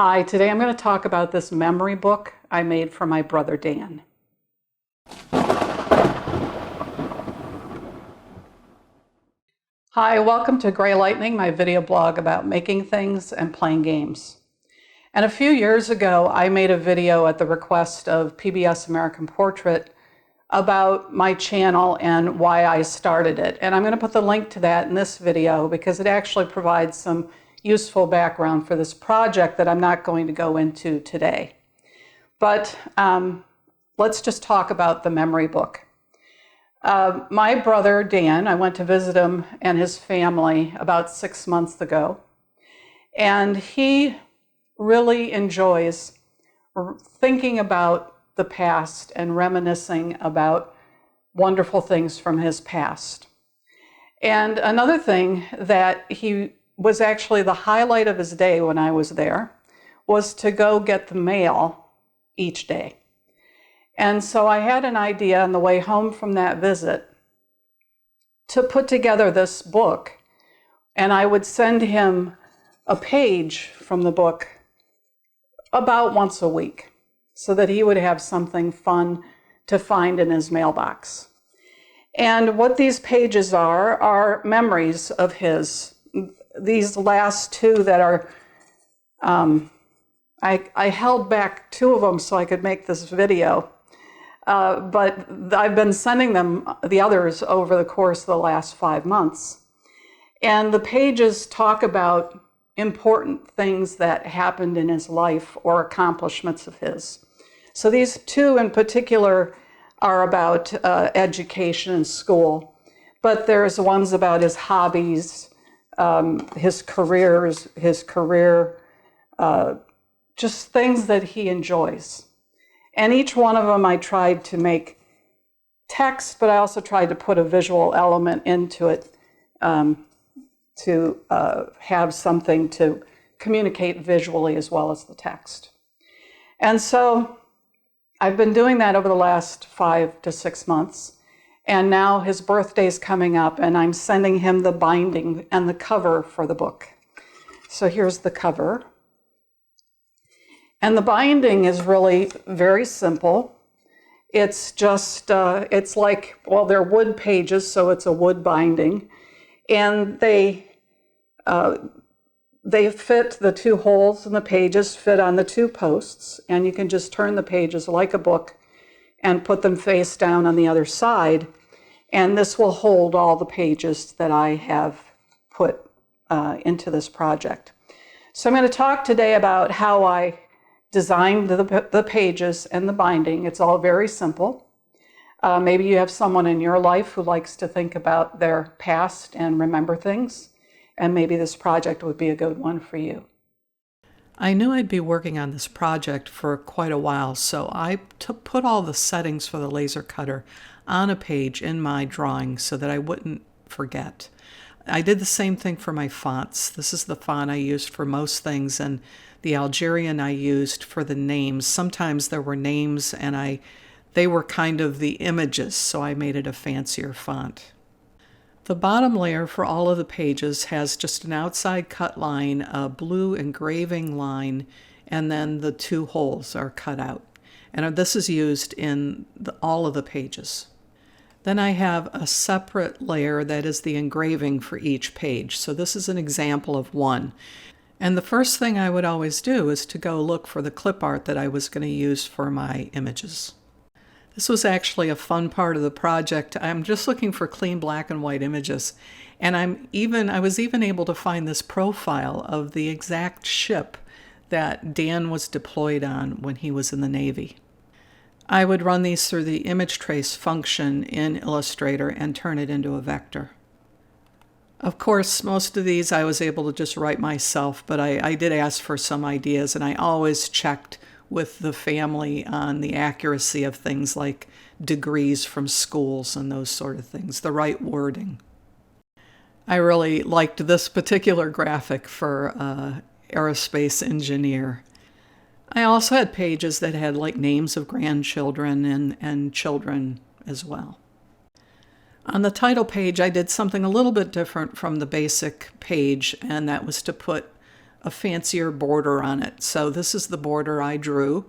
Hi, today I'm going to talk about this memory book I made for my brother Dan. Hi, welcome to Gray Lightning, my video blog about making things and playing games. And a few years ago, I made a video at the request of PBS American Portrait about my channel and why I started it. And I'm going to put the link to that in this video because it actually provides some useful background for this project that I'm not going to go into today. But let's just talk about the memory book. My brother Dan, I went to visit him and his family about 6 months ago, and he really enjoys thinking about the past and reminiscing about wonderful things from his past. And another thing that he was actually the highlight of his day when I was there was to go get the mail each day. And so I had an idea on the way home from that visit to put together this book, and I would send him a page from the book about once a week so that he would have something fun to find in his mailbox. And what these pages are memories of his. These last two that are, I held back two of them so I could make this video, but I've been sending them the others over the course of the last 5 months. And the pages talk about important things that happened in his life or accomplishments of his. So these two in particular are about education and school, but there's ones about his hobbies, his career, just things that he enjoys. And each one of them I tried to make text, but I also tried to put a visual element into it to have something to communicate visually as well as the text. And so I've been doing that over the last 5 to 6 months. And now his birthday's coming up, and I'm sending him the binding and the cover for the book. So here's the cover. And the binding is really very simple. It's just, it's like, well, they're wood pages, so it's a wood binding. And they fit, the two holes in the pages fit on the two posts, and you can just turn the pages like a book and put them face down on the other side. And this will hold all the pages that I have put into this project. So I'm going to talk today about how I designed the pages and the binding. It's all very simple. Maybe you have someone in your life who likes to think about their past and remember things, and maybe this project would be a good one for you. I knew I'd be working on this project for quite a while, so I put all the settings for the laser cutter on a page in my drawing so that I wouldn't forget. I did the same thing for my fonts. This is the font I used for most things, and the Algerian I used for the names. Sometimes there were names and they were kind of the images, so I made it a fancier font. The bottom layer for all of the pages has just an outside cut line, a blue engraving line, and then the two holes are cut out. And this is used in all of the pages. Then I have a separate layer that is the engraving for each page. So this is an example of one. And the first thing I would always do is to go look for the clip art that I was going to use for my images. This was actually a fun part of the project. I'm just looking for clean black and white images. And I was even able to find this profile of the exact ship that Dan was deployed on when he was in the Navy. I would run these through the image trace function in Illustrator and turn it into a vector. Of course, most of these I was able to just write myself, but I did ask for some ideas, and I always checked with the family on the accuracy of things like degrees from schools and those sort of things, the right wording. I really liked this particular graphic for aerospace engineer. I also had pages that had like names of grandchildren and children as well. On the title page, I did something a little bit different from the basic page, and that was to put a fancier border on it. So this is the border I drew.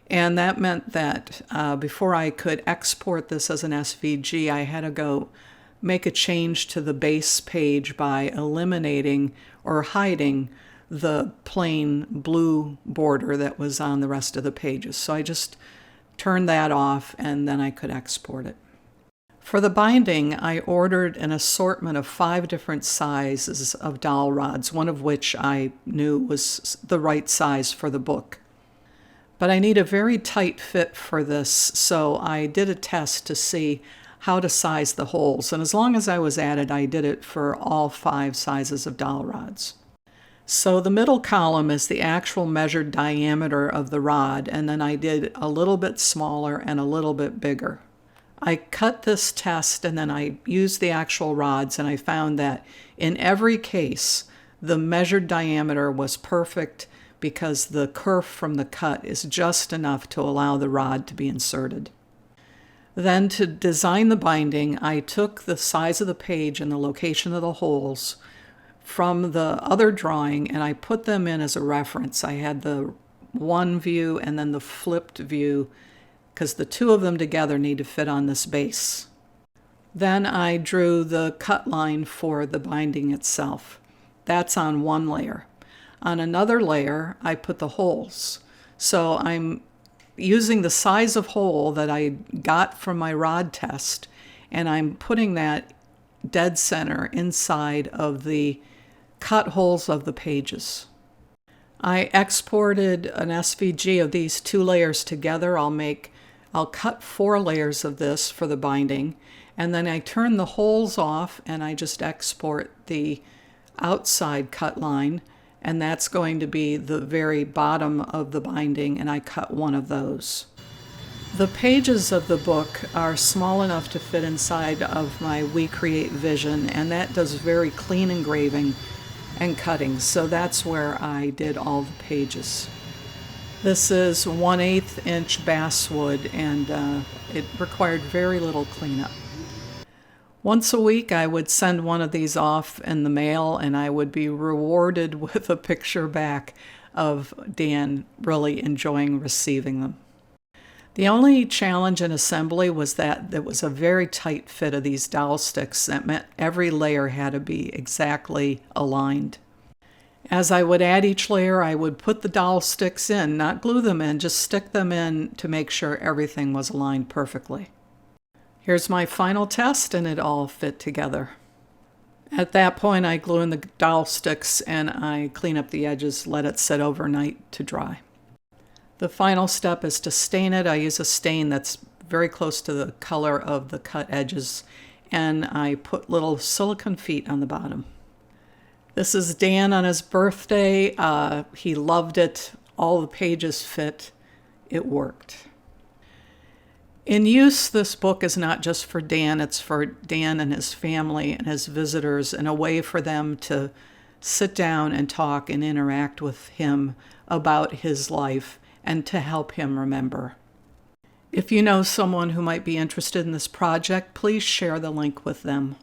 And that meant that before I could export this as an SVG, I had to go make a change to the base page by eliminating or hiding the plain blue border that was on the rest of the pages. So I just turned that off and then I could export it. For the binding, I ordered an assortment of 5 different sizes of dowel rods, one of which I knew was the right size for the book. But I need a very tight fit for this, so I did a test to see how to size the holes. And as long as I was at it, I did it for all 5 sizes of dowel rods. So the middle column is the actual measured diameter of the rod, and then I did a little bit smaller and a little bit bigger. I cut this test and then I used the actual rods, and I found that in every case, the measured diameter was perfect because the kerf from the cut is just enough to allow the rod to be inserted. Then to design the binding, I took the size of the page and the location of the holes from the other drawing and I put them in as a reference. I had the one view and then the flipped view because the 2 of them together need to fit on this base. Then I drew the cut line for the binding itself. That's on one layer. On another layer, I put the holes. So I'm using the size of hole that I got from my rod test, and I'm putting that dead center inside of the cut holes of the pages. I exported an SVG of these 2 layers together. I'll cut 4 layers of this for the binding, and then I turn the holes off and I just export the outside cut line, and that's going to be the very bottom of the binding, and I cut 1 of those. The pages of the book are small enough to fit inside of my WeCreat Vision, and that does very clean engraving and cutting, so that's where I did all the pages. This is 1/8 inch basswood, and it required very little cleanup. Once a week I would send one of these off in the mail, and I would be rewarded with a picture back of Dan really enjoying receiving them. The only challenge in assembly was that there was a very tight fit of these dowel sticks. That meant every layer had to be exactly aligned. As I would add each layer, I would put the dowel sticks in, not glue them in, just stick them in to make sure everything was aligned perfectly. Here's my final test, and it all fit together. At that point, I glue in the dowel sticks and I clean up the edges, let it sit overnight to dry. The final step is to stain it. I use a stain that's very close to the color of the cut edges, and I put little silicone feet on the bottom. This is Dan on his birthday. He loved it. All the pages fit. It worked. In use, this book is not just for Dan, it's for Dan and his family and his visitors, and a way for them to sit down and talk and interact with him about his life and to help him remember. If you know someone who might be interested in this project, please share the link with them.